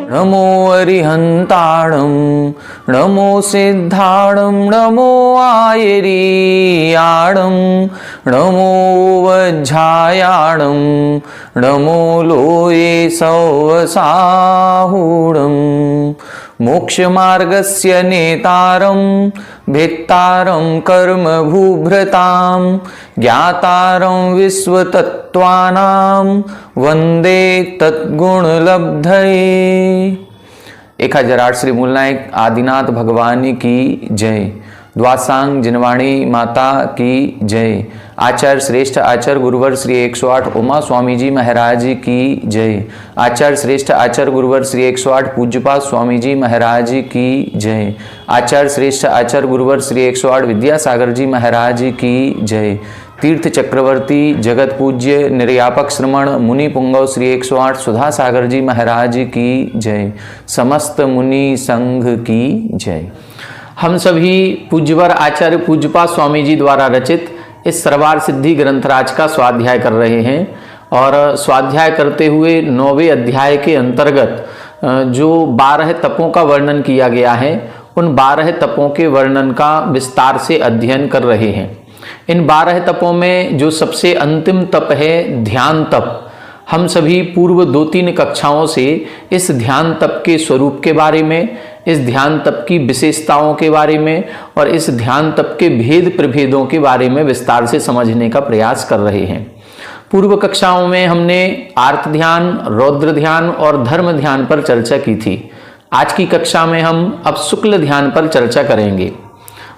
नमो अरिहंताणं नमो सिद्धाणं नमो आयरीयाणं नमो वज्झायाणं नमो लोये सौवसाहूणं मोक्षमार्गस्य नेतारं भेत्तारं कर्मभूभृतां ज्ञातारं विश्वतत्त्वानां वंदे तद्गुणलब्धये। 1008 श्री मूलनायक आदिनाथ भगवान की जय। द्वासांग जिनवाणी माता की जय। आचार्य श्रेष्ठ आचार्य गुरुवर श्री 108 उमा स्वामी जी महाराज की जय। आचार्य श्रेष्ठ आचार्य गुरुवर श्री 108 पूज्यपाद स्वामी जी महाराज की जय। आचार्य श्रेष्ठ आचार्य गुरुवर श्री 108 विद्यासागर जी महाराज की जय। तीर्थ चक्रवर्ती जगत पूज्य निर्यापक श्रमण मुनि पुंगव श्री 108 सुधा सागर जी महाराज की जय। समस्त मुनि संघ की जय। हम सभी पूज्यवर आचार्य पूज्यपाद स्वामी जी द्वारा रचित इस सर्वार सिद्धि ग्रंथराज का स्वाध्याय कर रहे हैं और स्वाध्याय करते हुए 9वें अध्याय के अंतर्गत जो 12 तपों का वर्णन किया गया है उन 12 तपों के वर्णन का विस्तार से अध्ययन कर रहे हैं। इन 12 तपों में जो सबसे अंतिम तप है ध्यान तप, हम सभी पूर्व 2-3 कक्षाओं से इस ध्यान तप के स्वरूप के बारे में, इस ध्यान तप की विशेषताओं के बारे में और इस ध्यान तप के भेद प्रभेदों के बारे में विस्तार से समझने का प्रयास कर रहे हैं। पूर्व कक्षाओं में हमने आर्त ध्यान, रौद्र ध्यान और धर्म ध्यान पर चर्चा की थी। आज की कक्षा में हम अब शुक्ल ध्यान पर चर्चा करेंगे।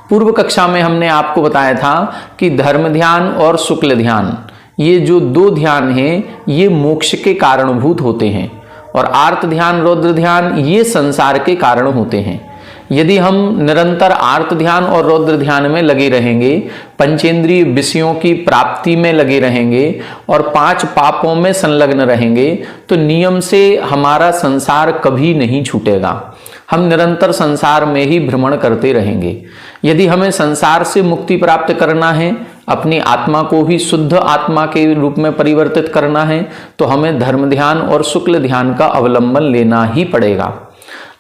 पूर्व कक्षा में हमने आपको बताया था कि धर्म ध्यान और शुक्ल ध्यान, ये जो 2 ध्यान हैं ये मोक्ष के कारणभूत होते हैं और आर्त ध्यान रौद्र ध्यान ये संसार के कारण होते हैं। यदि हम निरंतर आर्त ध्यान और रौद्र ध्यान में लगे रहेंगे, पंचेंद्रिय विषयों की प्राप्ति में लगे रहेंगे और 5 पापों में संलग्न रहेंगे तो नियम से हमारा संसार कभी नहीं छूटेगा। हम निरंतर संसार में ही भ्रमण करते रहेंगे। यदि हमें संसार से मुक्ति प्राप्त करना है, अपनी आत्मा को भी शुद्ध आत्मा के रूप में परिवर्तित करना है तो हमें धर्म ध्यान और शुक्ल ध्यान का अवलंबन लेना ही पड़ेगा।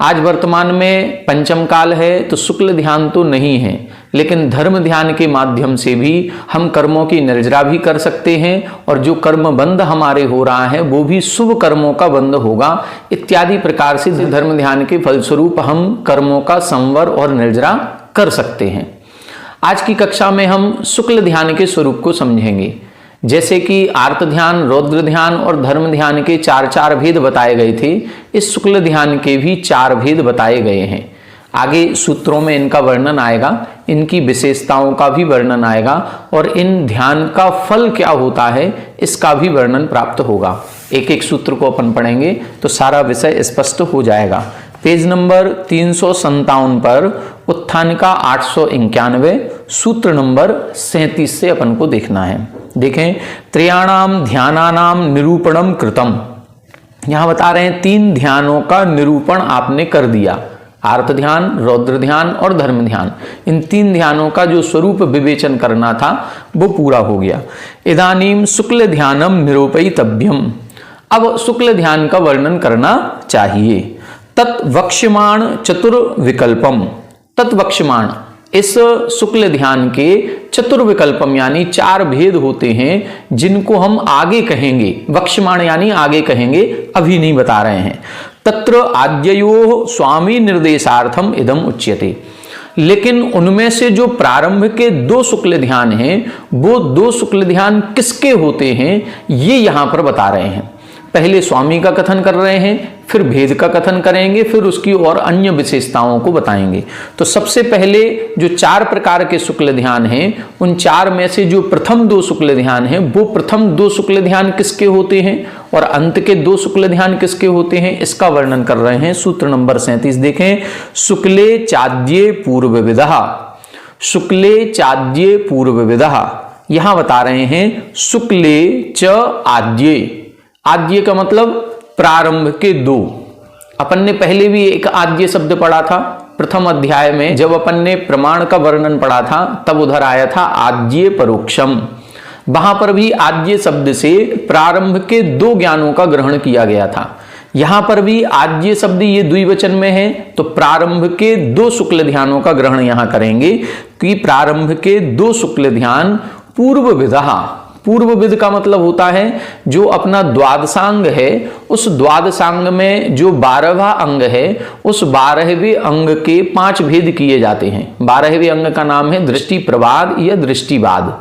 आज वर्तमान में पंचम काल है तो शुक्ल ध्यान तो नहीं है, लेकिन धर्म ध्यान के माध्यम से भी हम कर्मों की निर्जरा भी कर सकते हैं और जो कर्म बंध हमारे हो रहा है वो भी शुभ कर्मों का बंध होगा। इत्यादि प्रकार से धर्म ध्यान के फलस्वरूप हम कर्मों का संवर और निर्जरा कर सकते हैं। आज की कक्षा में हम शुक्ल ध्यान के स्वरूप को समझेंगे। जैसे कि आर्त ध्यान, रौद्र ध्यान और धर्म ध्यान के 4 भेद बताए गए थे, इस शुक्ल ध्यान के भी 4 भेद बताए गए हैं। आगे सूत्रों में इनका वर्णन आएगा, इनकी विशेषताओं का भी वर्णन आएगा और इन ध्यान का फल क्या होता है इसका भी वर्णन प्राप्त होगा। एक एक सूत्र को अपन पढ़ेंगे तो सारा विषय स्पष्ट हो जाएगा। पेज नंबर 357 पर उत्थान का 891 सूत्र नंबर 37 से अपन को देखना है। देखें, त्रयाणाम ध्यानानाम निरूपणम कृतम। यहां बता रहे हैं 3 ध्यानों का निरूपण आपने कर दिया, आर्त ध्यान, रौद्र ध्यान और धर्म ध्यान। इन 3 ध्यानों का जो स्वरूप विवेचन करना था वो पूरा हो गया। इदानीम शुक्ल ध्यानम निरूपयितव्यम। अब शुक्ल ध्यान का वर्णन करना चाहिए। तत्वक्ष्यमाण चतुर्विकल्पम। तत्वक्ष्यमाण, इस शुक्ल ध्यान के चतुर्विकल्पम यानी 4 भेद होते हैं जिनको हम आगे कहेंगे। वक्ष्यमाण यानी आगे कहेंगे, अभी नहीं बता रहे हैं। तत्र आद्ययो स्वामी निर्देशार्थम इदम उच्यते। लेकिन उनमें से जो प्रारंभ के 2 शुक्ल ध्यान हैं वो 2 शुक्ल ध्यान किसके होते हैं ये यहां पर बता रहे हैं। पहले स्वामी का कथन कर रहे हैं, फिर भेद का कथन करेंगे, फिर उसकी और अन्य विशेषताओं को बताएंगे। तो सबसे पहले जो 4 प्रकार के शुक्ल ध्यान हैं, उन 4 में से जो प्रथम 2 शुक्ल ध्यान हैं, वो प्रथम 2 शुक्ल ध्यान किसके होते हैं और अंत के 2 शुक्ल ध्यान किसके होते हैं, इसका वर्णन कर रहे हैं। सूत्र नंबर 37 देखें, शुक्ले चाद्ये पूर्वविदः, शुक्ले चाद्ये पूर्वविदः। यहां बता रहे हैं शुक्ले च आद्ये, आद्य का मतलब प्रारंभ के 2। अपन ने पहले भी एक आद्य शब्द पढ़ा था प्रथम अध्याय में, जब अपन ने प्रमाण का वर्णन पढ़ा था तब उधर आया था आद्य परोक्षम। वहां पर भी आद्य शब्द से प्रारंभ के 2 ज्ञानों का ग्रहण किया गया था। यहां पर भी आद्य शब्द ये द्विवचन में है, तो प्रारंभ के 2 शुक्ल ध्यानों का ग्रहण यहां करेंगे कि प्रारंभ के 2 शुक्ल ध्यान पूर्वविदः। पूर्वविद का मतलब होता है जो अपना द्वादशांग है, उस द्वादशांग में जो 12वां अंग है, उस 12वें अंग के 5 भेद किए जाते हैं। 12वें अंग का नाम है दृष्टि प्रवाद या दृष्टिवाद।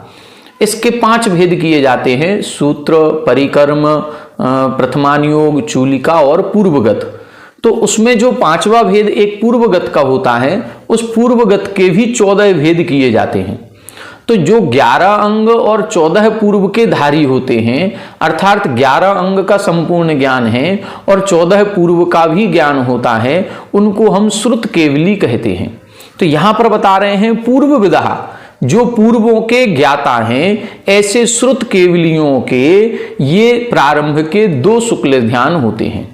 इसके 5 भेद किए जाते हैं, सूत्र, परिकर्म, प्रथमानुयोग, चूलिका और पूर्वगत। तो उसमें जो 5वां भेद एक पूर्वगत का होता है, उस पूर्वगत के भी 14 भेद किए जाते हैं। तो जो 11 अंग और 14 पूर्व के धारी होते हैं, अर्थात 11 अंग का संपूर्ण ज्ञान है और 14 पूर्व का भी ज्ञान होता है, उनको हम श्रुत केवली कहते हैं। तो यहां पर बता रहे हैं पूर्वविदः, जो पूर्वों के ज्ञाता हैं, ऐसे श्रुत केवलियों के ये प्रारंभ के 2 शुक्ल ध्यान होते हैं।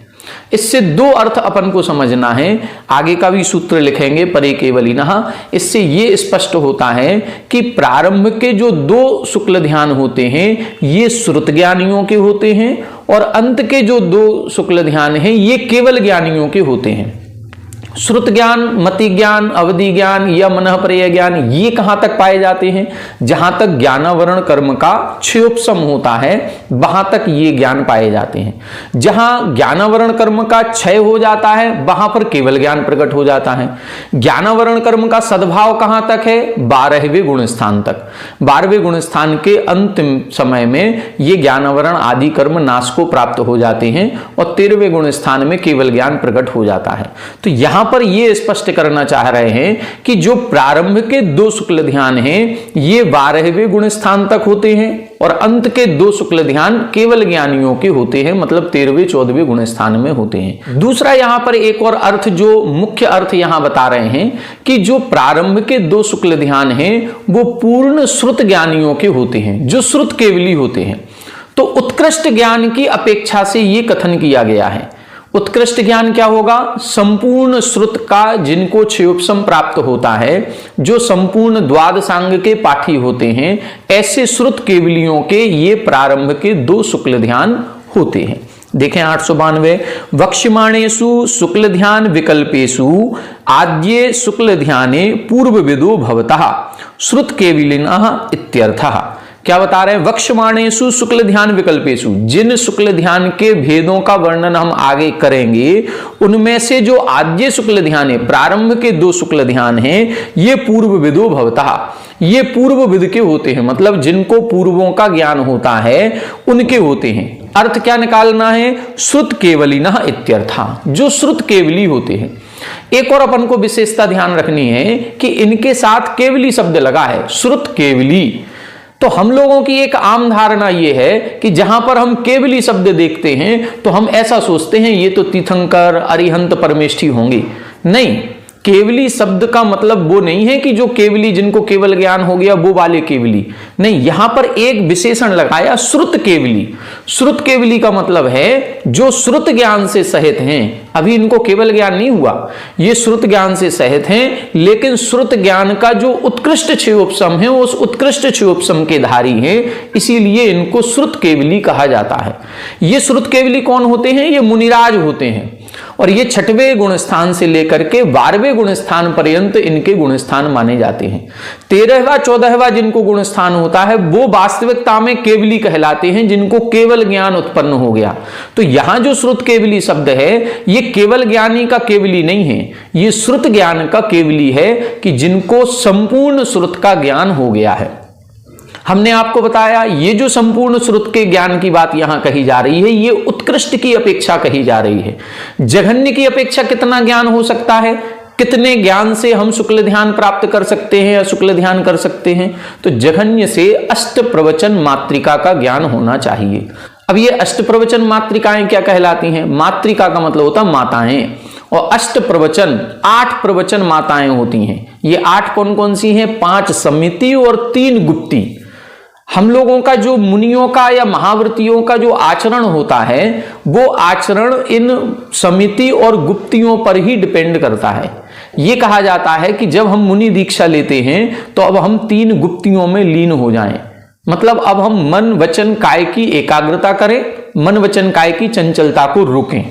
इससे 2 अर्थ अपन को समझना है, आगे का भी सूत्र लिखेंगे परे केवलिनः। इससे ये स्पष्ट होता है कि प्रारंभ के जो 2 शुक्ल ध्यान होते हैं ये श्रुत ज्ञानियों के होते हैं और अंत के जो 2 शुक्ल ध्यान हैं ये केवल ज्ञानियों के होते हैं। श्रुत ज्ञान, मति ज्ञान, अवधि ज्ञान या मनःपर्यय ज्ञान ये कहां तक पाए जाते हैं, जहां तक ज्ञानावरण कर्म का क्षयोपशम होता है वहां तक ये ज्ञान पाए जाते हैं। जहां ज्ञानावरण कर्म का क्षय हो जाता है वहां पर केवल ज्ञान प्रकट हो जाता है। ज्ञानावरण कर्म का सद्भाव कहां तक है, 12वें गुण स्थान तक। 12वें गुण स्थान के अंतिम समय में ये ज्ञानावरण आदि कर्म नाश को प्राप्त हो जाते हैं और 13वें गुण स्थान में केवल ज्ञान प्रकट हो जाता है। तो यहां पर यह स्पष्ट करना चाह रहे हैं कि जो प्रारंभ के 2 शुक्ल ध्यान हैं ये 12वें गुण स्थान तक होते हैं और अंत के 2 शुक्ल ध्यान केवल ज्ञानियों के होते हैं, मतलब 13वें 14वें गुण स्थान में होते हैं। दूसरा यहां पर एक और अर्थ, जो मुख्य अर्थ यहां बता रहे हैं कि जो प्रारंभ के 2 शुक्ल ध्यान हैं वो पूर्ण श्रुत ज्ञानियों के होते हैं, जो श्रुत केवली होते हैं। तो उत्कृष्ट ज्ञान की अपेक्षा से यह कथन किया गया है। उत्कृष्ट ज्ञान क्या होगा, संपूर्ण श्रुत का जिनको क्षयोपशम प्राप्त होता है, जो संपूर्ण द्वादशांग के पाठी होते हैं, ऐसे श्रुत केवलियों के ये प्रारंभ के 2 शुक्ल ध्यान होते हैं। देखें 892, वक्ष्यमाणेषु शुक्ल ध्यान विकल्पेषु आद्ये शुक्ल ध्याने पूर्वविदो भवतः श्रुत केवलिनः इत्यर्थः। क्या बता रहे हैं, वक्ष्यमाणेषु शुक्ल ध्यान विकल्पेषु, जिन शुक्ल ध्यान के भेदों का वर्णन हम आगे करेंगे उनमें से जो आद्य शुक्ल ध्यान है, प्रारंभ के 2 शुक्ल ध्यान हैं, ये पूर्वविदो भवतः, ये पूर्वविद के होते हैं, मतलब जिनको पूर्वों का ज्ञान होता है उनके होते हैं। अर्थ क्या निकालना है, श्रुत केवलिनः इत्यर्थः, जो श्रुत केवली होते हैं। एक और अपन को विशेषता ध्यान रखनी है कि इनके साथ केवली शब्द लगा है, श्रुत केवली। तो हम लोगों की एक आम धारणा यह है कि जहां पर हम केवली शब्द देखते हैं तो हम ऐसा सोचते हैं ये तो तीर्थंकर, अरिहंत, परमेष्ठी होंगे। नहीं, केवली शब्द का मतलब वो नहीं है कि जो केवली, जिनको केवल ज्ञान हो गया वो वाले केवली, नहीं, यहां पर एक विशेषण लगाया श्रुत केवली। श्रुत केवली का मतलब है जो श्रुत ज्ञान से सहित हैं। अभी इनको केवल ज्ञान नहीं हुआ, ये श्रुत ज्ञान से सहित हैं, लेकिन श्रुत ज्ञान का जो उत्कृष्ट क्षयोपशम है उस उत्कृष्ट क्षयोपशम के धारी हैं, इसीलिए इनको श्रुत केवली कहा जाता है। ये श्रुत केवली कौन होते हैं, ये मुनिराज होते हैं और ये 6वें गुण स्थान से लेकर के 12वें गुण स्थान पर्यंत इनके गुण स्थान माने जाते हैं। 13वां 14वां जिनको गुण स्थान होता है वो वास्तविकता में केवली कहलाते हैं, जिनको केवल ज्ञान उत्पन्न हो गया। तो यहां जो श्रुत केवली शब्द है ये केवल ज्ञानी का केवली नहीं है, ये श्रुत ज्ञान का केवली है कि जिनको संपूर्ण श्रुत का ज्ञान हो गया है। हमने आपको बताया ये जो संपूर्ण श्रुत के ज्ञान की बात यहां कही जा रही है, ये उत्कृष्ट की अपेक्षा कही जा रही है। जघन्य की अपेक्षा कितना ज्ञान हो सकता है, कितने ज्ञान से हम शुक्ल ध्यान प्राप्त कर सकते हैं या शुक्ल ध्यान कर सकते हैं? तो जघन्य से अष्ट प्रवचन मातृका का ज्ञान होना चाहिए। अब ये अष्ट प्रवचन मातृकाएं क्या कहलाती हैं? मातृका का मतलब होता है माताएं, और अष्ट प्रवचन 8 प्रवचन माताएं होती हैं। ये 8 कौन कौन सी हैं? 5 समिति और 3 गुप्ती। हम लोगों का जो मुनियों का या महाव्रतियों का जो आचरण होता है, वो आचरण इन समिति और गुप्तियों पर ही डिपेंड करता है। ये कहा जाता है कि जब हम मुनि दीक्षा लेते हैं तो अब हम 3 गुप्तियों में लीन हो जाएं। मतलब अब हम मन वचन काय की एकाग्रता करें, मन वचन काय की चंचलता को रोकें,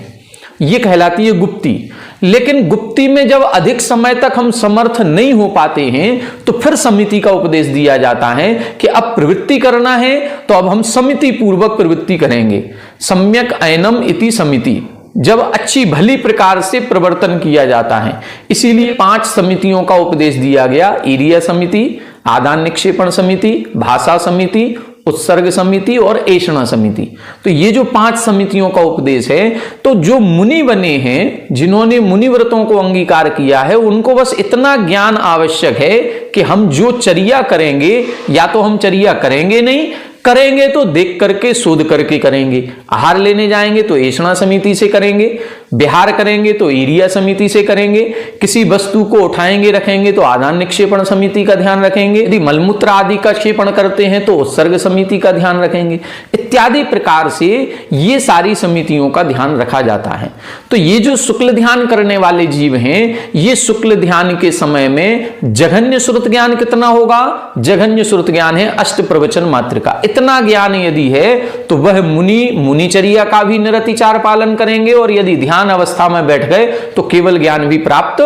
ये कहलाती है गुप्ती। लेकिन गुप्ती में जब अधिक समय तक हम समर्थ नहीं हो पाते हैं तो फिर समिति का उपदेश दिया जाता है कि अब प्रवृत्ति करना है तो अब हम समिति पूर्वक प्रवृत्ति करेंगे। सम्यक ऐनम इति समिति, जब अच्छी भली प्रकार से प्रवर्तन किया जाता है। इसीलिए 5 समितियों का उपदेश दिया गया। ईरिया समिति, आदान निक्षेपण समिति, भाषा समिति, उत्सर्ग समिति और ऐषणा समिति। तो ये जो 5 समितियों का उपदेश है, तो जो मुनि बने हैं, जिन्होंने मुनि व्रतों को अंगीकार किया है, उनको बस इतना ज्ञान आवश्यक है कि हम जो चर्या करेंगे, या तो हम चर्या करेंगे नहीं, करेंगे तो देख करके शोध करके करेंगे। आहार लेने जाएंगे तो ऐषणा समिति से करेंगे, विहार करेंगे तो ईरिया समिति से करेंगे, किसी वस्तु को उठाएंगे रखेंगे तो आदान निक्षेपण समिति का ध्यान रखेंगे, यदि मलमूत्र आदि का क्षेपण करते हैं तो उत्सर्ग समिति का ध्यान रखेंगे, इत्यादि प्रकार से ये सारी समितियों का ध्यान रखा जाता है। तो ये जो शुक्ल ध्यान करने वाले जीव हैं, ये शुक्ल ध्यान के समय में जघन्य श्रुत ज्ञान कितना होगा? जघन्य श्रुत ज्ञान है अष्ट प्रवचन मातृका। इतना ज्ञान यदि है तो वह मुनिचर्या का भी निरतिचार पालन करेंगे, और यदि ध्यान अवस्था में बैठ गए तो केवल ज्ञान भी प्राप्त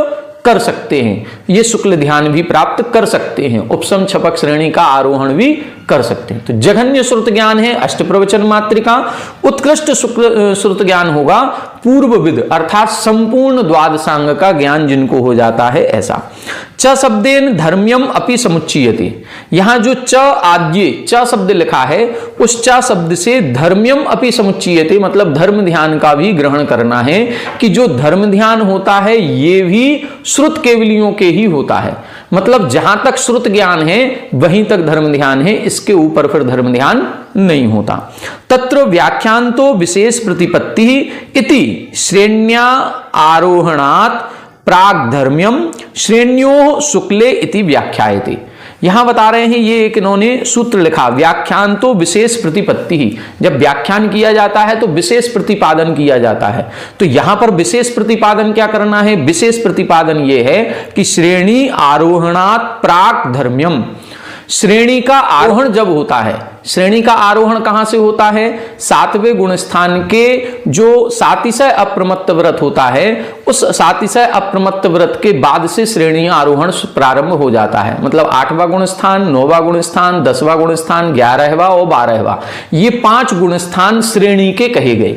कर सकते हैं, ये शुक्ल ध्यान भी प्राप्त कर सकते हैं, उपसम छपक श्रेणी का आरोहण भी कर सकते हैं। तो जघन्य श्रुत ज्ञान है अष्ट प्रवचन मातृका। उत्कृष्ट शुक्ल श्रुत ज्ञान होगा पूर्वविद, अर्थात संपूर्ण द्वादशांग का ज्ञान जिनको हो जाता है ऐसा। च शब्देन धर्म्यम अपि समुच्चीयते, यहां जो च आद्य च शब्द लिखा है, उस च शब्द से धर्म्यम अपि समुच्चीयते, मतलब धर्म ध्यान का भी ग्रहण करना है कि जो धर्म ध्यान होता है ये भी श्रुत केवलियों के ही होता है। मतलब जहां तक श्रुत ज्ञान है वहीं तक धर्म ध्यान है, इसके ऊपर फिर धर्म ध्यान नहीं होता। तत्र व्याख्यांतो विशेष प्रतिपत्ति इति श्रेण्या आरोहणात् प्राग धर्म्यम श्रेण्यो शुक्ले इति व्याख्यायते। यहां बता रहे हैं, ये एक इन्होंने सूत्र लिखा, व्याख्यान तो विशेष प्रतिपत्ति ही, जब व्याख्यान किया जाता है तो विशेष प्रतिपादन किया जाता है। तो यहां पर विशेष प्रतिपादन क्या करना है? विशेष प्रतिपादन ये है कि श्रेणी आरोहणात् प्राक धर्म्यम, श्रेणी का आरोहण जब होता है, श्रेणी का आरोहण कहां से होता है? 7वें गुणस्थान के जो सातिशय अप्रमत्त व्रत होता है, उस सातिशय अप्रमत्त व्रत के बाद से श्रेणी आरोहण प्रारंभ हो जाता है। मतलब 8वां गुणस्थान, 9वां गुणस्थान, 10वां गुणस्थान, 11वां और 12वां, ये 5 गुणस्थान श्रेणी के कहे गए,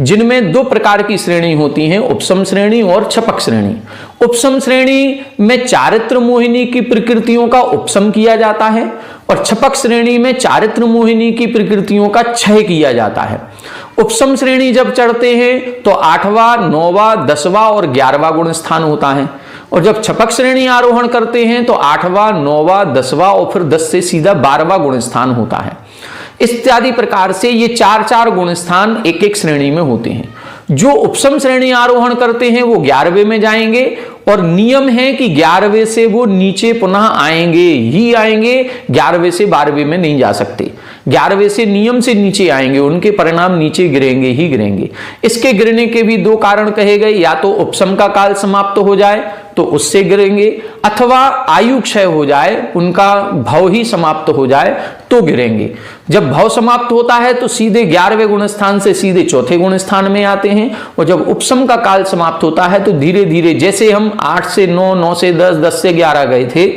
जिनमें 2 प्रकार की श्रेणी होती हैं, उपसम श्रेणी और छपक श्रेणी। उपसम श्रेणी में चारित्र मोहिनी की प्रकृतियों का उपसम किया जाता है, और छपक श्रेणी में चारित्र मोहिनी की प्रकृतियों का क्षय किया जाता है। उपसम श्रेणी जब चढ़ते हैं तो 8वां, 9वां, 10वां और 11वां गुण स्थान होता है, और जब छपक श्रेणी आरोहण करते हैं तो 8वां, 9वां, 10वां और फिर 10 से सीधा 12वां गुण स्थान होता है। इत्यादि प्रकार से ये 4-4 गुण स्थान एक एक श्रेणी में होते हैं। जो उपसम श्रेणी आरोहण करते हैं वो 11वें में जाएंगे, और नियम है कि 11वें से वो नीचे पुनः आएंगे ही आएंगे, 11वें से 12वें में नहीं जा सकते। 11वें से नियम से नीचे आएंगे, उनके परिणाम नीचे गिरेंगे ही गिरेंगे। इसके गिरने के भी 2 कारण कहे गए, या तो उपसम का काल समाप्त हो जाए तो उससे गिरेंगे, अथवा आयु क्षय हो जाए, उनका भव ही समाप्त हो जाए तो गिरेंगे। जब भव समाप्त होता है तो सीधे 11वें गुण स्थान से सीधे 4थे गुण स्थान में आते हैं, और जब उपसम का काल समाप्त होता है तो धीरे धीरे, जैसे हम 8 से 9, 9 से 10, 10 से 11 गए थे,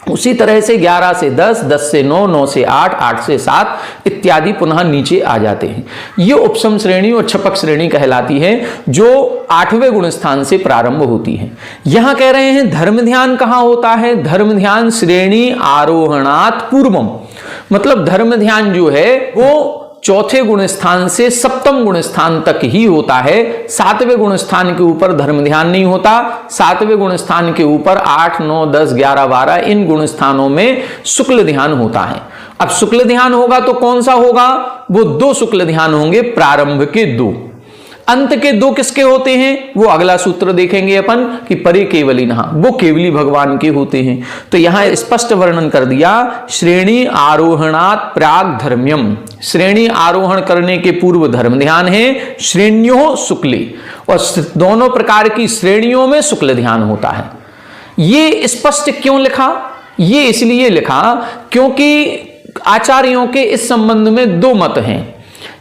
उसी तरह से 11 से 10, 10 से 9, 9 से 8, 8 से 7 इत्यादि पुनः नीचे आ जाते हैं। ये उपसम श्रेणी और छपक श्रेणी कहलाती है, जो 8वें गुण स्थान से प्रारंभ होती है। यहां कह रहे हैं धर्म ध्यान कहां होता है? धर्म ध्यान श्रेणी आरोहणात् पूर्वम, मतलब धर्म ध्यान जो है वो चौथे गुण स्थान से सप्तम गुण स्थान तक ही होता है। सातवें गुण स्थान के ऊपर धर्म ध्यान नहीं होता। सातवें गुण स्थान के ऊपर 8, 9, 10, 11, 12 इन गुण स्थानों में शुक्ल ध्यान होता है। अब शुक्ल ध्यान होगा तो कौन सा होगा? वो 2 शुक्ल ध्यान होंगे, प्रारंभ के 2। अंत के 2 किसके होते हैं? वो अगला सूत्र देखेंगे अपन कि परे केवलिनः, वो केवली भगवान के होते हैं। तो यहां स्पष्ट वर्णन कर दिया, श्रेणी आरोहणात् प्राग धर्म्यम, श्रेणी आरोहण करने के पूर्व धर्म ध्यान है, श्रेण्यो शुक्ले, और दोनों प्रकार की श्रेणियों में शुक्ल ध्यान होता है। ये स्पष्ट क्यों लिखा? ये इसलिए लिखा क्योंकि आचार्यों के इस संबंध में 2 मत हैं।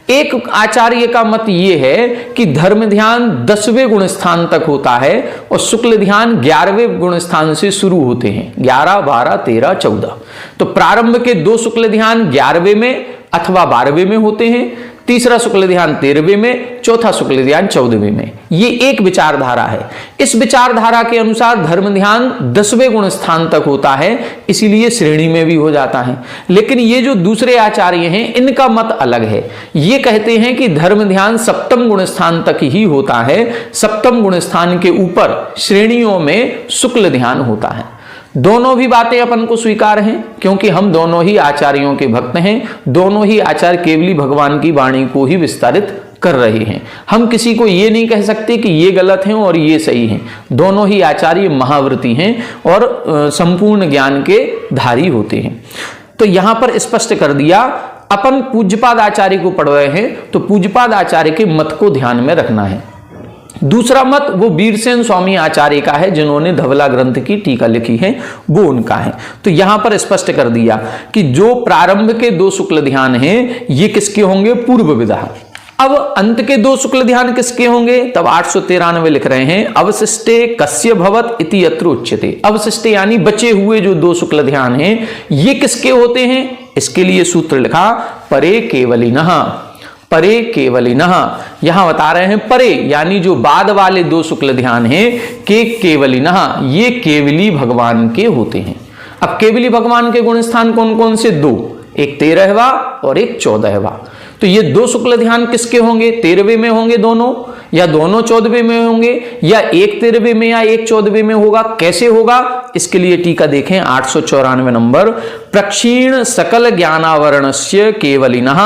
एक आचार्य का मत यह है कि धर्म ध्यान 10वें गुण स्थान तक होता है और शुक्ल ध्यान 11वें गुण स्थान से शुरू होते हैं, 11, 12, 13, 14। तो प्रारंभ के 2 शुक्ल ध्यान 11वें में अथवा 12वें में होते हैं, तीसरा शुक्ल ध्यान 13वें में, चौथा शुक्ल ध्यान 14वें में। ये एक विचारधारा है। इस विचारधारा के अनुसार धर्म ध्यान 10वें गुण स्थान तक होता है, इसीलिए श्रेणी में भी हो जाता है। लेकिन ये जो दूसरे आचार्य हैं इनका मत अलग है। ये कहते हैं कि धर्म ध्यान सप्तम गुण स्थान तक ही होता है, सप्तम गुण स्थान के ऊपर श्रेणियों में शुक्ल ध्यान होता है। दोनों भी बातें अपन को स्वीकार हैं क्योंकि हम दोनों ही आचार्यों के भक्त हैं। दोनों ही आचार्य केवली भगवान की वाणी को ही विस्तारित कर रहे हैं। हम किसी को ये नहीं कह सकते कि ये गलत हैं और ये सही हैं। दोनों ही आचार्य महाव्रती हैं और संपूर्ण ज्ञान के धारी होते हैं। तो यहां पर स्पष्ट कर दिया, अपन पूज्यपाद आचार्य को पढ़ रहे हैं तो पूज्यपाद आचार्य के मत को ध्यान में रखना है। दूसरा मत वो वीरसेन स्वामी आचार्य का है, जिन्होंने धवला ग्रंथ की टीका लिखी है, वो उनका है। तो यहां पर स्पष्ट कर दिया कि जो प्रारंभ के 2 शुक्ल ध्यान हैं ये किसके होंगे? पूर्व विधा। अब अंत के 2 शुक्ल ध्यान किसके होंगे? तब 893 लिख रहे हैं, अवशिष्टे कस्य भवत इति यत्र उच्यते। अवशिष्टे यानी बचे हुए जो 2 शुक्ल ध्यान हैं ये किसके होते हैं? इसके लिए सूत्र लिखा, परे केवलिनः। परे केवलिनः यहां बता रहे हैं, परे यानी जो बाद वाले 2 शुक्ल ध्यान हैं के केवलिनः, ये केवली भगवान के होते हैं। अब केवली भगवान के गुण स्थान कौन कौन से? 2, एक 13वां और एक 14वां। तो ये 2 शुक्ल ध्यान किसके होंगे? 13वें में होंगे दोनों, या दोनों 14वें में होंगे, या एक 13वें में या एक 14वें में होगा। कैसे होगा? इसके लिए टीका देखें 894 नंबर, प्रक्षीण सकल ज्ञानावरणस्य केवलिनः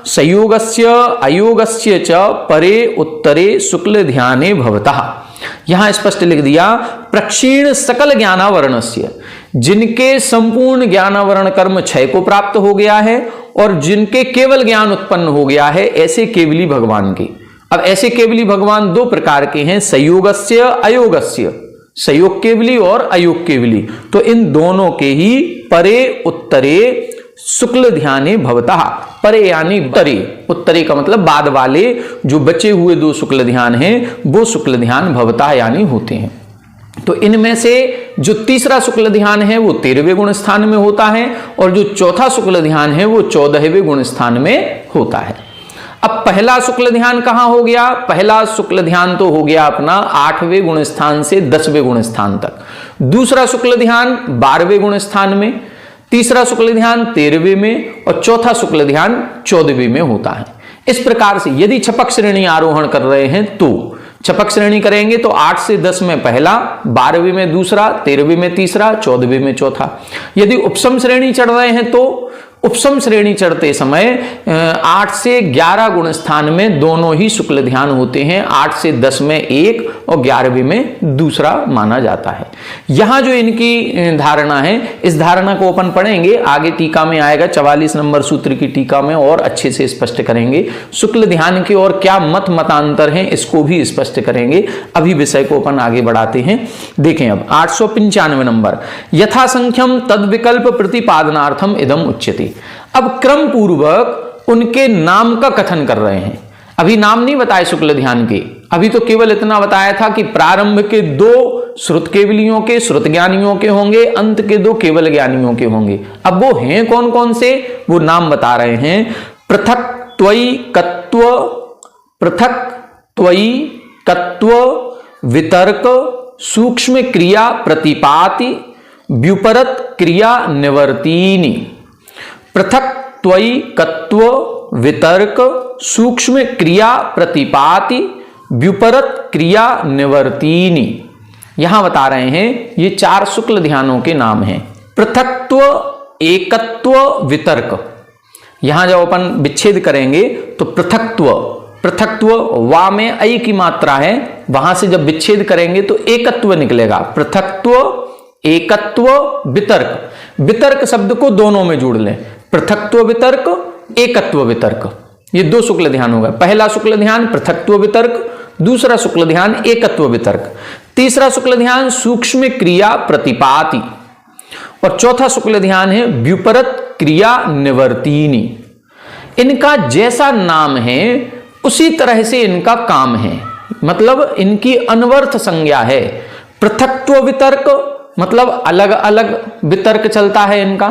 संयोगस्य अयोगस्य च परे उत्तरे शुक्ल ध्याने भवतः। यहां स्पष्ट लिख दिया, प्रक्षीण सकल ज्ञानावरणस्य, जिनके संपूर्ण ज्ञानावरण कर्म क्षय को प्राप्त हो गया है और जिनके केवल ज्ञान उत्पन्न हो गया है, ऐसे केवली भगवान के। अब ऐसे केवली भगवान 2 प्रकार के हैं, संयोगस्य अयोगस्य, संयोग केवली और अयोग केवली। तो इन दोनों के ही परे उत्तरे शुक्ल ध्याने भवतः। परे यानी उत्तरे, उत्तरे का मतलब बाद वाले जो बचे हुए 2 शुक्ल ध्यान हैं वो शुक्ल ध्यान भवतः यानी होते हैं। तो इनमें से जो तीसरा शुक्ल ध्यान है वो 13वें गुण स्थान में होता है और जो चौथा शुक्ल ध्यान है वो 14वें गुण स्थान में होता है। अब पहला शुक्ल ध्यान कहां हो गया? पहला शुक्ल ध्यान तो हो गया अपना 8वें गुण स्थान से 10वें गुण स्थान तक। दूसरा शुक्ल ध्यान 12वें गुण स्थान में, तीसरा शुक्ल ध्यान 13वें में और चौथा शुक्ल ध्यान 14वें में होता है। इस प्रकार से यदि छपक श्रेणी आरोहण कर रहे हैं तो छपक श्रेणी करेंगे तो 8 से 10 में पहला, 12वें में दूसरा, 13वें में तीसरा, 14वें में चौथा। यदि उपसम श्रेणी चढ़ रहे हैं तो उपसम श्रेणी चढ़ते समय 8 से 11 गुण स्थान में दोनों ही शुक्ल ध्यान होते हैं। 8 से 10 में एक और 11वें में दूसरा माना जाता है। यहां जो इनकी धारणा है, इस धारणा को अपन पढ़ेंगे आगे, टीका में आएगा 44 नंबर सूत्र की टीका में और अच्छे से स्पष्ट करेंगे। शुक्ल ध्यान के और क्या मत मतांतर हैं इसको भी स्पष्ट करेंगे। अभी विषय को अपन आगे बढ़ाते हैं। देखें अब 895 नंबर, यथासंख्यम तद विकल्प प्रतिपादनार्थम इदम उच्यते। अब क्रम पूर्वक उनके नाम का कथन कर रहे हैं। अभी नाम नहीं बताए शुक्ल ध्यान के, अभी तो केवल इतना बताया था कि प्रारंभ के 2 श्रुत केवलियों के, श्रुत ज्ञानियों के होंगे, अंत के 2 केवल ज्ञानियों के होंगे। अब वो हैं कौन कौन से, वो नाम बता रहे हैं। पृथक त्वयिकत्व, पृथक त्वयिकत्व, वितर्क, सूक्ष्म क्रिया प्रतिपाति, व्युपरत क्रिया निवर्तीनि। पृथक्त्वैकत्व वितर्क सूक्ष्म क्रिया प्रतिपाति व्युपरत क्रिया निवर्तीनि। यहां बता रहे हैं ये 4 शुक्ल ध्यानों के नाम हैं। पृथक्त्व, एकत्व, वितर्क। यहां जब अपन विच्छेद करेंगे तो पृथक्त्व, पृथक्त्व वा में ऐ की मात्रा है, वहां से जब विच्छेद करेंगे तो एकत्व निकलेगा। पृथक्त्व, एकत्व, वितर्क। वितर्क शब्द को दोनों में जोड़ लें, पृथक्त्व वितर्क, एकत्व वितर्क। ये 2 शुक्ल ध्यान हो गए। पहला शुक्ल ध्यान पृथक्त्व वितर्क, दूसरा शुक्ल ध्यान एकत्व वितर्क। तीसरा शुक्ल ध्यान सूक्ष्म क्रिया प्रतिपाति और चौथा शुक्ल ध्यान है व्युपरत क्रिया निवर्तीनि। इनका जैसा नाम है उसी तरह से इनका काम है, मतलब इनकी अनवर्थ संज्ञा है। पृथक्त्व वितर्क मतलब अलग अलग वितर्क चलता है इनका।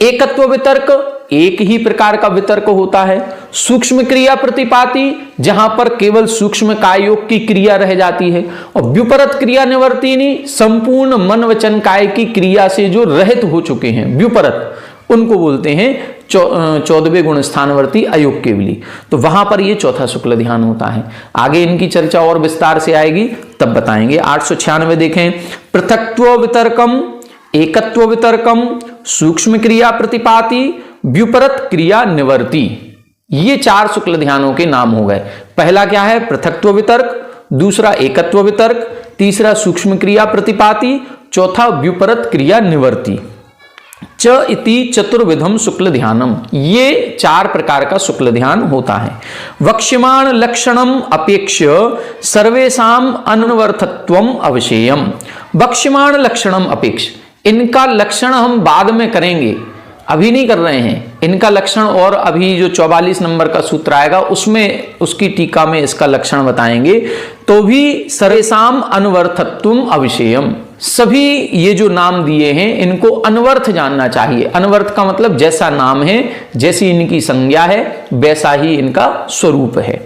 एकत्व वितर्क एक ही प्रकार का वितर्क होता है। सूक्ष्म क्रिया प्रतिपाति जहां पर केवल सूक्ष्म काय योग की क्रिया रह जाती है। और व्युपरत क्रिया निवर्तीनि संपूर्ण मन वचन काय की क्रिया से जो रहित हो चुके हैं, व्युपरत, उनको बोलते हैं 14वें गुण स्थानवर्ती अयोग केवली। तो वहां पर ये चौथा शुक्ल ध्यान होता है। आगे इनकी चर्चा और विस्तार से आएगी तब बताएंगे। 896 देखें, पृथक्त्व वितर्कम, एकत्व वितर्कम, सूक्ष्म क्रिया प्रतिपाति, व्युपरत क्रिया निवर्ती। ये 4 शुक्ल ध्यानों के नाम हो गए। पहला क्या है? पृथक्त्व वितर्क, दूसरा एकत्व वितर्क, तीसरा सूक्ष्म क्रिया प्रतिपाति, चौथा व्युपरत क्रिया निवर्ती। च इति चतुर्विधम शुक्ल ध्यानम, ये 4 प्रकार का शुक्ल ध्यान होता है। वक्ष्यमाण लक्षणम अपेक्ष सर्वेषाम अनवर्थत्वम अवशेयम। वक्ष्यमाण लक्षणम अपेक्ष, इनका लक्षण हम बाद में करेंगे, अभी नहीं कर रहे हैं। इनका लक्षण और अभी जो 44 नंबर का सूत्र आएगा उसमें, उसकी टीका में इसका लक्षण बताएंगे। तो भी सर्वेषाम अनवर्थत्वम अविषयम, सभी ये जो नाम दिए हैं इनको अनवर्थ जानना चाहिए। अनवर्थ का मतलब जैसा नाम है, जैसी इनकी संज्ञा है, वैसा ही इनका स्वरूप है।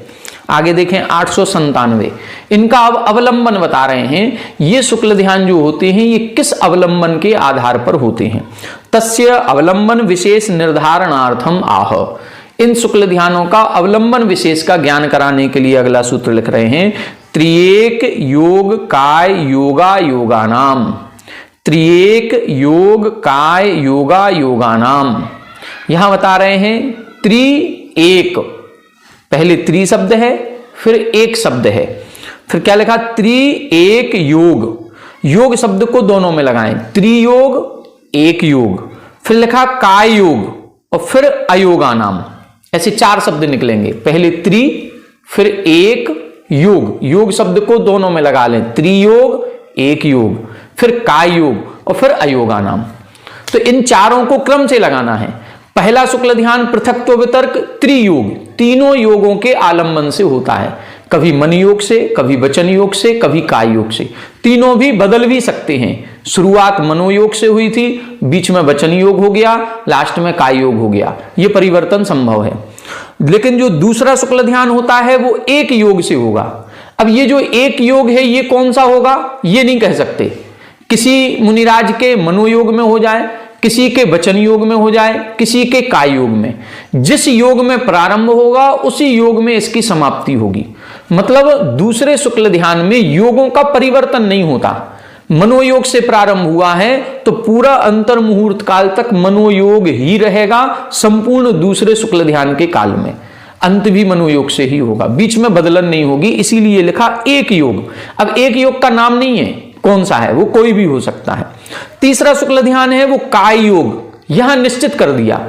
आगे देखें 897, इनका अब अवलंबन बता रहे हैं। ये शुक्ल ध्यान जो होते हैं ये किस अवलंबन के आधार पर होते हैं? तस्य अवलंबन विशेष निर्धारणार्थम आह। इन शुक्ल ध्यानों का अवलंबन विशेष का ज्ञान कराने के लिए अगला सूत्र लिख रहे हैं, त्रिएक योग काय योगा योगानाम। त्रिएक योग काय योगा योगानाम, यहां बता रहे हैं त्रिएक, पहले त्रि शब्द है फिर एक शब्द है, फिर क्या लिखा? त्रिएक योग। योग शब्द को दोनों में लगाएं, त्रियोग, एक योग, फिर लिखा काय योग और फिर अयोगानाम। ऐसे 4 शब्द निकलेंगे, पहले त्रि फिर एक योग, योग शब्द को दोनों में लगा लें, त्रियोग, एक योग, फिर काय योग और फिर अयोगानाम। तो इन चारों को क्रम से लगाना है। पहला शुक्ल ध्यान पृथक्त्व वितर्क त्रियोग, तीनों योगों के आलंबन से होता है, कभी मन योग से, कभी वचन योग से, कभी काय योग से। तीनों भी बदल भी सकते हैं। शुरुआत मनोयोग से हुई थी, बीच में वचन योग हो गया, लास्ट में काय योग हो गया, ये परिवर्तन संभव है। लेकिन जो दूसरा शुक्ल ध्यान होता है वो एक योग से होगा। अब ये जो एक योग है ये कौन सा होगा ये नहीं कह सकते। किसी मुनिराज के मनोयोग में हो जाए, किसी के वचन योग में हो जाए, किसी के काय योग में। जिस योग में प्रारंभ होगा उसी योग में इसकी समाप्ति होगी। मतलब दूसरे शुक्ल ध्यान में योगों का परिवर्तन नहीं होता। मनोयोग से प्रारंभ हुआ है तो पूरा अंतर मुहूर्त काल तक मनोयोग ही रहेगा, संपूर्ण दूसरे शुक्ल ध्यान के काल में अंत भी मनोयोग से ही होगा, बीच में बदलन नहीं होगी। इसीलिए लिखा एक योग। अब एक योग का नाम नहीं है, कौन सा है वो कोई भी हो सकता है। तीसरा शुक्ल ध्यान है वो काय योग, यहां निश्चित कर दिया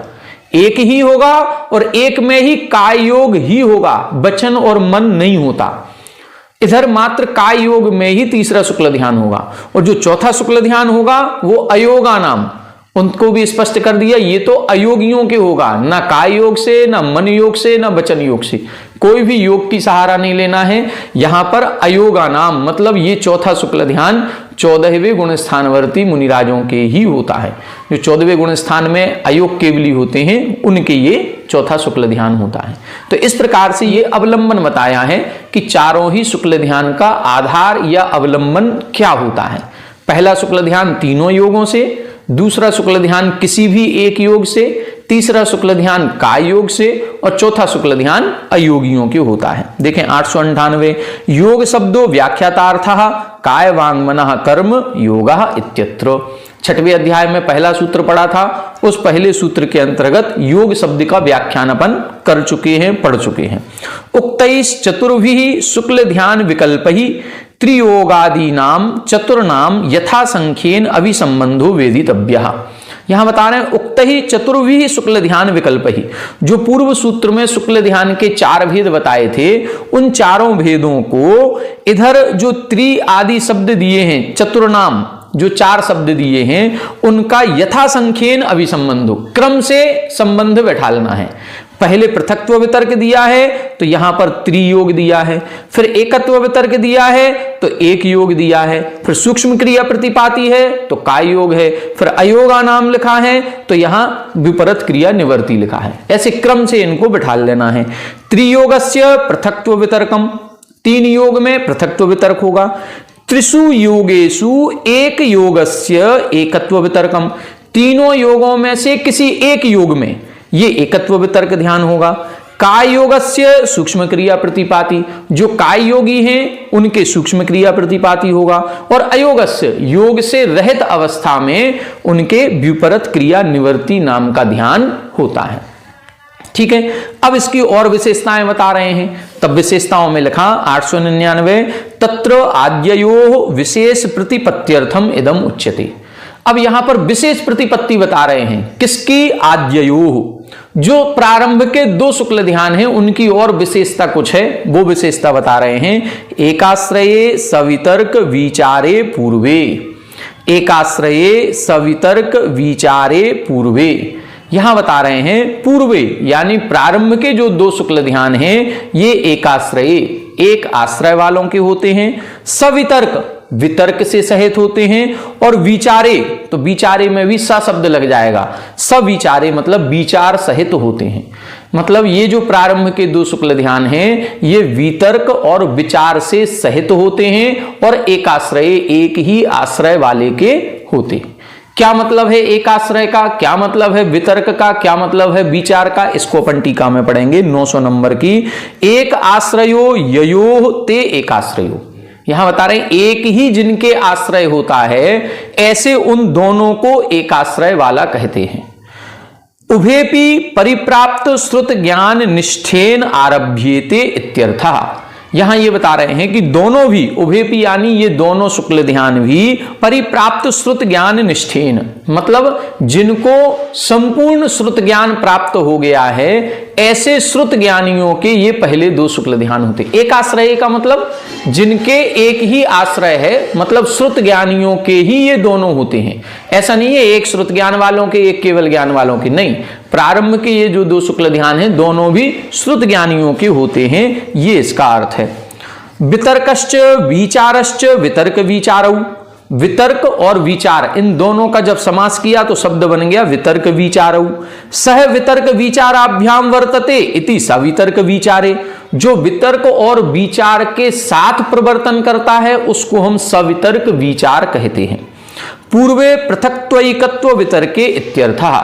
एक ही होगा और एक में ही काय योग ही होगा, वचन और मन नहीं होता। इधर मात्र काय योग में ही तीसरा शुक्ल ध्यान होगा। और जो चौथा शुक्ल ध्यान होगा वो अयोगा नाम, उनको भी स्पष्ट कर दिया ये तो अयोगियों के होगा, ना काय योग से, ना मन योग से, ना वचन योग से, कोई भी योग की सहारा नहीं लेना है। यहां पर अयोगा नाम मतलब ये चौथा शुक्ल ध्यान 14वें गुण स्थानवर्ती मुनिराजों के ही होता है। जो 14वें गुण स्थान में अयोग केवली होते हैं उनके ये चौथा शुक्ल ध्यान होता है। तो इस प्रकार से ये अवलंबन बताया है कि चारों ही शुक्ल ध्यान का आधार या अवलंबन क्या होता है। पहला शुक्ल ध्यान तीनों योगों से, दूसरा शुक्ल ध्यान किसी भी एक योग से, तीसरा शुक्ल ध्यान काय योग से और चौथा शुक्ल ध्यान अयोगियों के होता है। देखें 898 योग शब्दों व्याख्यातार्थः काय वांग मनः कर्म योगः इत्यत्र। छठवें अध्याय में पहला सूत्र पढ़ा था, उस पहले सूत्र के अंतर्गत योग शब्द का व्याख्यान अपन कर चुके हैं, पढ़ चुके हैं। उक्तैश्च चतुर्भिः शुक्ल ध्यान विकल्पैः त्रियोगादीनां चतुर्नाम यथा संख्येन अभिसंबंधो वेदितव्यः। यहां बता रहे हैं उक्त ही चतुर्भिः शुक्ल ध्यान विकल्प ही, जो पूर्व सूत्र में शुक्ल ध्यान के 4 भेद बताए थे, उन चारों भेदों को इधर जो त्रि आदि शब्द दिए हैं, चतुर्नाम जो 4 शब्द दिए हैं, उनका यथा संख्येन अभिसंबंधो, क्रम से संबंध बैठालना है। पहले पृथक्त्व वितर्क दिया है तो यहां पर त्रियोग दिया है, फिर एकत्व वितर्क दिया है तो एक योग दिया है, फिर सूक्ष्म क्रिया प्रतिपाती है तो काय योग है, फिर अयोगा नाम लिखा है तो यहां विपरीत क्रिया निवर्ती लिखा है। ऐसे क्रम से इनको बिठा लेना है। त्रियोगस्य पृथक्त्व वितर्कम, 3 योग में पृथक्त्व वितर्क होगा। त्रिषु योगेषु एक योगस्य एकत्व वितर्कम, तीनों योगों में से किसी एक योग में ये एकत्व वितर्क ध्यान होगा। काय योगस्य सूक्ष्म क्रिया प्रतिपाती, जो काय योगी हैं उनके सूक्ष्म क्रिया प्रतिपाती होगा। और अयोगस्य योग से रहित अवस्था में उनके विपरीत क्रिया निवर्ती नाम का ध्यान होता है। ठीक है, अब इसकी और विशेषताएं बता रहे हैं। तब विशेषताओं में लिखा 899 तत्र आद्ययोः विशेष प्रतिपत्त्यर्थम इदम उच्यते। अब यहां पर विशेष प्रतिपत्ति बता रहे हैं, किसकी? आद्ययोः, जो प्रारंभ के 2 शुक्ल ध्यान हैं उनकी और विशेषता कुछ है, वो विशेषता बता रहे हैं। एकाश्रये सवितर्क विचारे पूर्वे, एकाश्रये सवितर्क विचारे पूर्वे, यहां बता रहे हैं पूर्वे यानी प्रारंभ के जो 2 शुक्ल ध्यान हैं ये एकाश्रये, एक आश्रय वालों के होते हैं, सवितर्क वितर्क से सहित होते हैं, और विचारे तो विचारे में भी स शब्द लग जाएगा, सविचारे मतलब विचार सहित होते हैं। मतलब ये जो प्रारंभ के 2 शुक्ल ध्यान हैं ये वितर्क और विचार से सहित होते हैं और एक आश्रय, एक ही आश्रय वाले के होते हैं। क्या मतलब है एक आश्रय का, क्या मतलब है वितर्क का, क्या मतलब है विचार का, इसको अपन टीका में पढ़ेंगे 900 नंबर की। एक आश्रयो ययोः ते एक आश्रयो, यहां बता रहे हैं एक ही जिनके आश्रय होता है ऐसे उन दोनों को एक आश्रय वाला कहते हैं। उभेपि परिप्राप्त श्रुत ज्ञान निष्ठेन आरभ्येते इत्यर्थः। यहां ये बता रहे हैं कि दोनों भी, उभेपि यानी ये दोनों शुक्ल ध्यान भी, परिप्राप्त श्रुत ज्ञान निष्ठेन मतलब जिनको संपूर्ण श्रुत ज्ञान प्राप्त हो गया है ऐसे श्रुत ज्ञानियों के ये पहले 2 शुक्ल ध्यान होते। एक आश्रय का मतलब जिनके एक ही आश्रय है, मतलब श्रुत ज्ञानियों के ही ये दोनों होते हैं। ऐसा नहीं है एक श्रुत ज्ञान वालों के, एक केवल ज्ञान वालों के, नहीं, प्रारंभ के ये जो 2 शुक्ल ध्यान हैं दोनों भी श्रुत ज्ञानियों के होते हैं, ये इसका अर्थ है। वितर्कश्च विचारश्च वितर्क विचारौ, वितर्क और विचार इन दोनों का जब समास किया तो शब्द बन गया वितर्क विचारौ। सह वितर्क विचाराभ्याम वर्तते इति सवितर्क विचारे, जो वितर्क और विचार के साथ प्रवर्तन करता है उसको हम सवितर्क विचार कहते हैं। पूर्वे पृथक्त्वैकत्व वितर्के इत्यर्थः,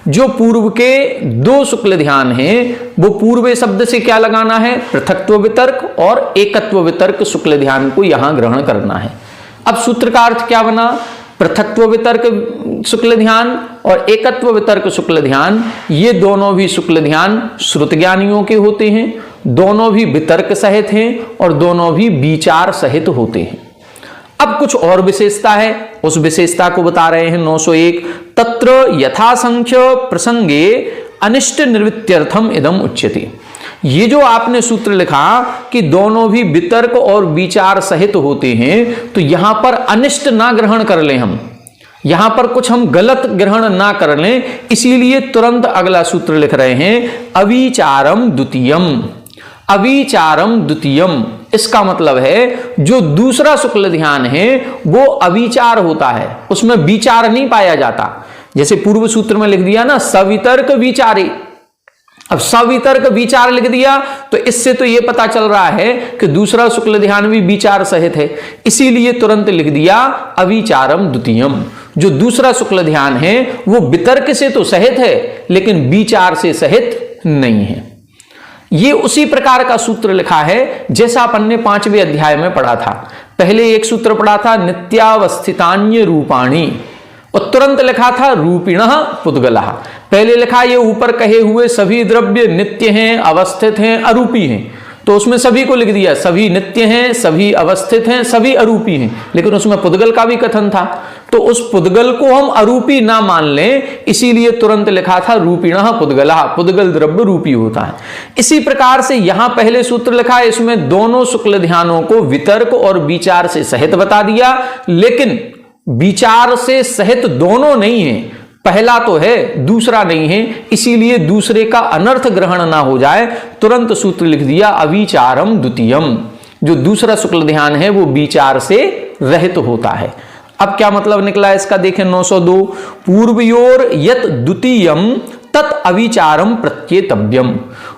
जो पूर्व के 2 शुक्ल ध्यान हैं वो पूर्वे शब्द से क्या लगाना है? पृथक्त्व वितर्क और एकत्व वितर्क शुक्ल ध्यान को यहां ग्रहण करना है। अब सूत्र का अर्थ क्या बना? पृथक्त्व वितर्क शुक्ल ध्यान और एकत्व वितर्क शुक्ल ध्यान, ये दोनों भी शुक्ल ध्यान श्रुत ज्ञानियों के होते हैं, दोनों भी वितर्क सहित हैं और दोनों भी विचार सहित होते हैं। अब कुछ और विशेषता है, उस विशेषता को बता रहे हैं 901 तत्र यथासंख्य प्रसंगे अनिष्ट निवृत्त्यर्थम इदम उच्यते। ये जो आपने सूत्र लिखा कि दोनों भी वितर्क और विचार सहित होते हैं, तो यहां पर अनिष्ट ना ग्रहण कर लें, हम यहां पर कुछ हम गलत ग्रहण ना कर लें, इसीलिए तुरंत अगला सूत्र लिख रहे हैं अविचारम द्वितीयम। अविचारम द्वितीयम इसका मतलब है जो दूसरा शुक्ल ध्यान है वो अविचार होता है, उसमें विचार नहीं पाया जाता। जैसे पूर्व सूत्र में लिख दिया ना सवितर्क विचारे, अब सवितर्क विचार लिख दिया तो इससे तो यह पता चल रहा है कि दूसरा शुक्ल ध्यान भी विचार सहित है, इसीलिए तुरंत लिख दिया अविचारम द्वितीयम। जो दूसरा शुक्ल ध्यान है वो वितर्क से तो सहित है लेकिन विचार से सहित नहीं है। ये उसी प्रकार का सूत्र लिखा है जैसा अपन ने 5वें अध्याय में पढ़ा था। पहले एक सूत्र पढ़ा था नित्यावस्थितान्य रूपाणी, और तुरंत लिखा था रूपिणः पुद्गलः। पहले लिखा ये ऊपर कहे हुए सभी द्रव्य नित्य हैं, अवस्थित हैं, अरूपी हैं, तो उसमें सभी को लिख दिया, सभी नित्य हैं, सभी अवस्थित हैं, सभी अरूपी हैं, लेकिन उसमें पुद्गल का भी कथन था, तो उस पुद्गल को हम अरूपी ना मान लें, इसीलिए तुरंत लिखा था रूपिणः पुद्गलः, पुद्गल द्रव्य रूपी होता है। इसी प्रकार से यहां पहले सूत्र लिखा है, इसमें दोनों शुक्ल ध्यानों को वितर्क और विचार से सहित बता दिया, लेकिन विचार से सहित दोनों नहीं है, पहला तो है दूसरा नहीं है, इसीलिए दूसरे का अनर्थ ग्रहण ना हो जाए तुरंत सूत्र लिख दिया अविचारम द्वितीयम। जो दूसरा शुक्ल ध्यान है वो विचार से रहित होता है। अब क्या मतलब निकला इसका देखें 902, पूर्वयोर यत द्वितीयम तत् अविचारम प्रत्येतव्यम।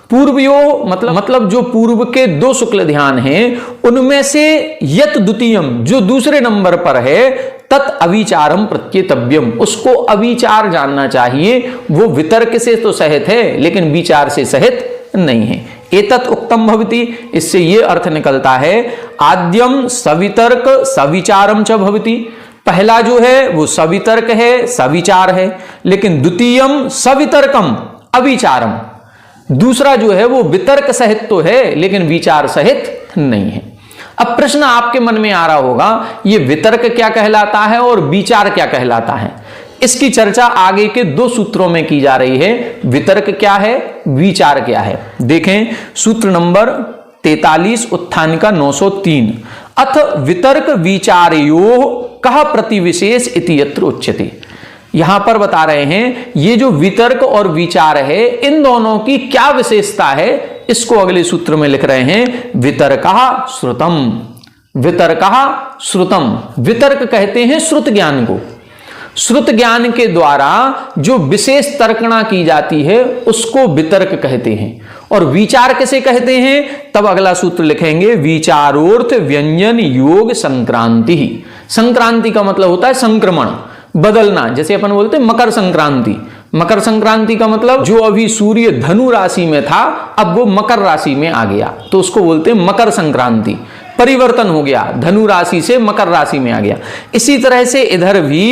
पूर्वयो मतलब जो पूर्व के दो शुक्ल ध्यान हैं उनमें से यत द्वितीयम जो दूसरे नंबर पर है तत् अविचारम प्रत्येतव्यम, उसको अविचार जानना चाहिए। वो वितर्क से तो सहित है लेकिन विचार से सहित नहीं है। एतत् उक्तम भवति, इससे ये अर्थ निकलता है आद्यम सवितर्क सविचारम च भवति। पहला जो है वो सवितर्क है, सविचार है, लेकिन द्वितीयम सवितर्कम अविचारम, दूसरा जो है वो वितर्क सहित तो है लेकिन विचार सहित नहीं है। अब प्रश्न आपके मन में आ रहा होगा ये वितर्क क्या कहलाता है और विचार क्या कहलाता है। इसकी चर्चा आगे के दो सूत्रों में की जा रही है। वितर्क क्या है, विचार क्या है, देखें सूत्र नंबर 43 उत्थान का 903। अथ वितर्क विचारयो कह प्रतिविशेष इति यत्र उच्यते। यहां पर बता रहे हैं ये जो वितर्क और विचार है इन दोनों की क्या विशेषता है, इसको अगले सूत्र में लिख रहे हैं वितर्कः श्रुतम। वितर्कः श्रुतम, वितर्क कहते हैं श्रुत ज्ञान को। श्रुत ज्ञान के द्वारा जो विशेष तर्कणा की जाती है उसको वितर्क कहते हैं। और विचार किसे कहते हैं, तब अगला सूत्र लिखेंगे विचारोर्थ व्यंजन योग संक्रांति। संक्रांति का मतलब होता है संक्रमण, बदलना। जैसे अपन बोलते हैं मकर संक्रांति, मकर संक्रांति का मतलब जो अभी सूर्य धनु राशि में था अब वो मकर राशि में आ गया तो उसको बोलते हैं मकर संक्रांति। परिवर्तन हो गया, धनु राशि से मकर राशि में आ गया। इसी तरह से इधर भी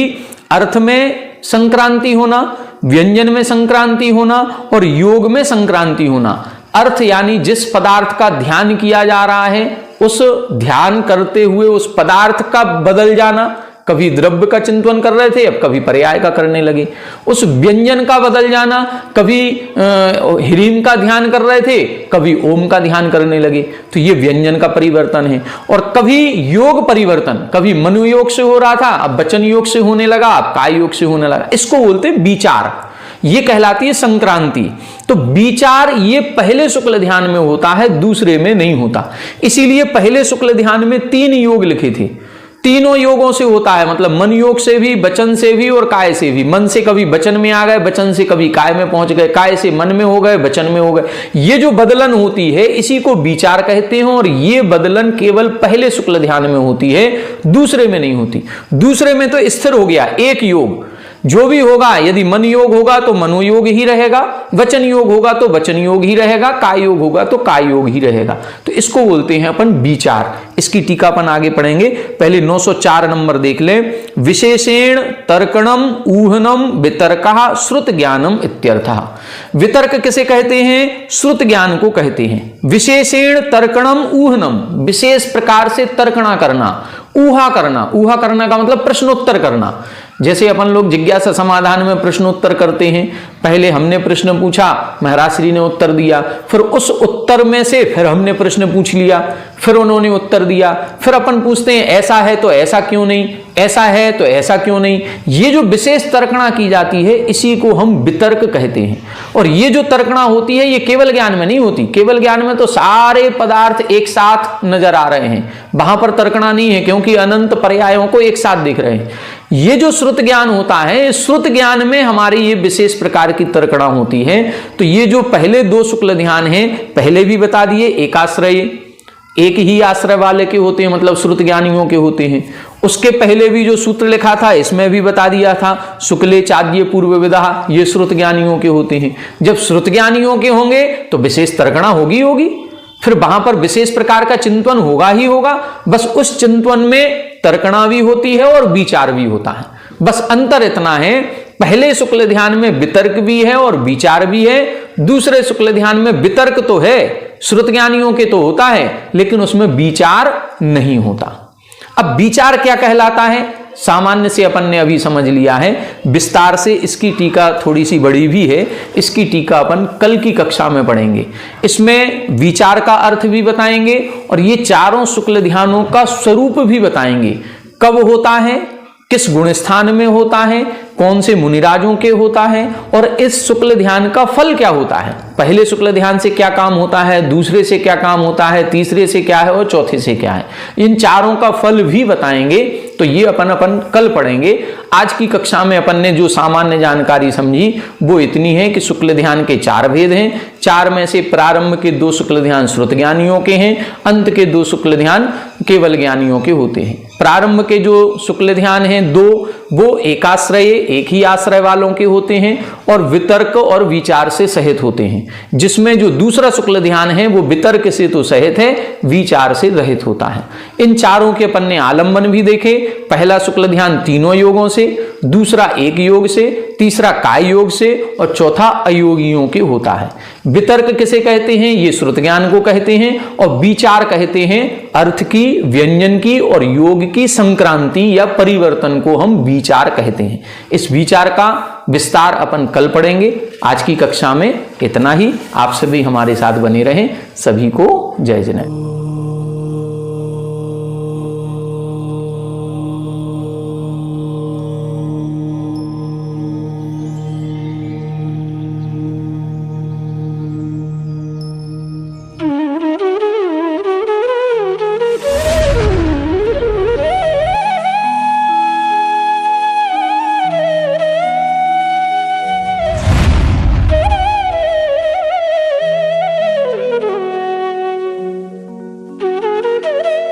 अर्थ में संक्रांति होना, व्यंजन में संक्रांति होना और योग में संक्रांति होना। अर्थ यानी जिस पदार्थ का ध्यान किया जा रहा है उस ध्यान करते हुए उस पदार्थ का बदल जाना। कभी द्रव्य का चिंतन कर रहे थे अब कभी पर्याय का करने लगे। उस व्यंजन का बदल जाना, कभी ह्रीम का ध्यान कर रहे थे कभी ओम का ध्यान करने लगे, तो ये व्यंजन का परिवर्तन है। और कभी योग परिवर्तन, कभी मनोयोग से हो रहा था अब वचन योग से होने लगा, अब काय योग से होने लगा, इसको बोलते हैं विचार। ये कहलाती है संक्रांति। तो विचार ये पहले शुक्ल ध्यान में होता है, दूसरे में नहीं होता। इसीलिए पहले शुक्ल ध्यान में 3 योग लिखे थे। तीनों योगों से होता है, मतलब मन योग से भी, वचन से भी और काय से भी। मन से कभी वचन में आ गए, वचन से कभी काय में पहुंच गए, काय से मन में हो गए, वचन में हो गए। ये जो बदलन होती है इसी को विचार कहते हैं। और ये बदलन केवल पहले शुक्ल ध्यान में होती है, दूसरे में नहीं होती। दूसरे में तो स्थिर हो गया एक योग, जो भी होगा, यदि मन योग होगा तो मनोयोग ही रहेगा, वचन योग होगा तो वचन योग ही रहेगा, काय योग होगा तो काय योग ही रहेगा। तो इसको बोलते हैं अपन विचार। इसकी टीका अपन आगे पढ़ेंगे। पहले 904 नंबर देख लें। विशेषेण तर्कणम ऊहनम वितर्कः श्रुत ज्ञानम इत्यर्थः। वितर्क किसे कहते हैं, श्रुत ज्ञान को कहते हैं। विशेषेण तर्कणम ऊहनम, विशेष प्रकार से तर्कणा करना, ऊहा करना। ऊहा करना का मतलब प्रश्नोत्तर करना। जैसे अपन लोग जिज्ञासा समाधान में प्रश्नोत्तर करते हैं, पहले हमने प्रश्न पूछा, महाराज श्री ने उत्तर दिया, फिर उस उत्तर में से फिर हमने प्रश्न पूछ लिया, फिर उन्होंने उत्तर दिया, फिर अपन पूछते हैं ऐसा है तो ऐसा क्यों नहीं, ऐसा है तो ऐसा क्यों नहीं। ये जो विशेष तर्कणा की जाती है इसी को हम वितर्क कहते हैं। और ये जो तर्कणा होती है ये केवल ज्ञान में नहीं होती। केवल ज्ञान में तो सारे पदार्थ एक साथ नजर आ रहे हैं, वहां पर तर्कणा नहीं है क्योंकि अनंत पर्यायों को एक साथ देख रहे हैं। ये जो श्रुत ज्ञान होता है, श्रुत ज्ञान में हमारी ये विशेष प्रकार की तर्कणा होती है। तो ये जो पहले दो शुक्ल ध्यान हैं, पहले भी बता दिए, एक आश्रय, एक ही आश्रय वाले के होते हैं, मतलब श्रुत ज्ञानियों के होते हैं। उसके पहले भी जो सूत्र लिखा था इसमें भी बता दिया था, शुक्ले चाद्य पूर्व विदा, ये श्रुत ज्ञानियों के होते हैं। जब श्रुत ज्ञानियों के होंगे तो विशेष तर्कणा होगी, फिर वहां पर विशेष प्रकार का चिंतन होगा ही होगा। बस उस चिंतन में तर्कणा भी होती है और विचार भी होता है। बस अंतर इतना है, पहले शुक्ल ध्यान में वितर्क भी है और विचार भी है, दूसरे शुक्ल ध्यान में वितर्क तो है, श्रुत ज्ञानियों के तो होता है, लेकिन उसमें विचार नहीं होता। अब विचार क्या कहलाता है, सामान्य से अपन ने अभी समझ लिया है, विस्तार से इसकी टीका थोड़ी सी बड़ी भी है, इसकी टीका अपन कल की कक्षा में पढ़ेंगे। इसमें विचार का अर्थ भी बताएंगे और ये चारों शुक्ल ध्यानों का स्वरूप भी बताएंगे, कब होता है, किस गुण स्थान में होता है, कौन से मुनिराजों के होता है, और इस शुक्ल ध्यान का फल क्या होता है। पहले शुक्ल ध्यान से क्या काम होता है, दूसरे से क्या काम होता है, तीसरे से क्या है और चौथे से क्या है, इन चारों का फल भी बताएंगे। तो ये अपन कल पढ़ेंगे। आज की कक्षा में अपन ने जो सामान्य जानकारी समझी वो इतनी है कि शुक्ल ध्यान के चार भेद हैं। चार में से प्रारंभ के दो शुक्ल ध्यान श्रुत ज्ञानियों के हैं, अंत के दो शुक्ल ध्यान केवल ज्ञानियों के होते हैं। प्रारंभ के जो शुक्ल ध्यान हैं दो, वो एकाश्रय, एक ही आश्रय वालों के होते हैं और वितर्क और विचार से सहित होते हैं, जिसमें जो दूसरा शुक्ल ध्यान है वो वितर्क से तो सहित है, विचार से रहित होता है। इन चारों के अपन ने आलंबन भी देखे। पहला शुक्ल ध्यान तीनों योगों से, दूसरा एक योग से, तीसरा काय योग से और चौथा अयोगियों के होता है। वितर्क किसे कहते हैं, ये श्रुत ज्ञान को कहते हैं, और विचार कहते हैं अर्थ की, व्यंजन की और योग की संक्रांति या परिवर्तन को हम विचार कहते हैं। इस विचार का विस्तार अपन कल पढ़ेंगे। आज की कक्षा में इतना ही। आप सभी हमारे साथ बने रहें। सभी को जय जय। Thank you.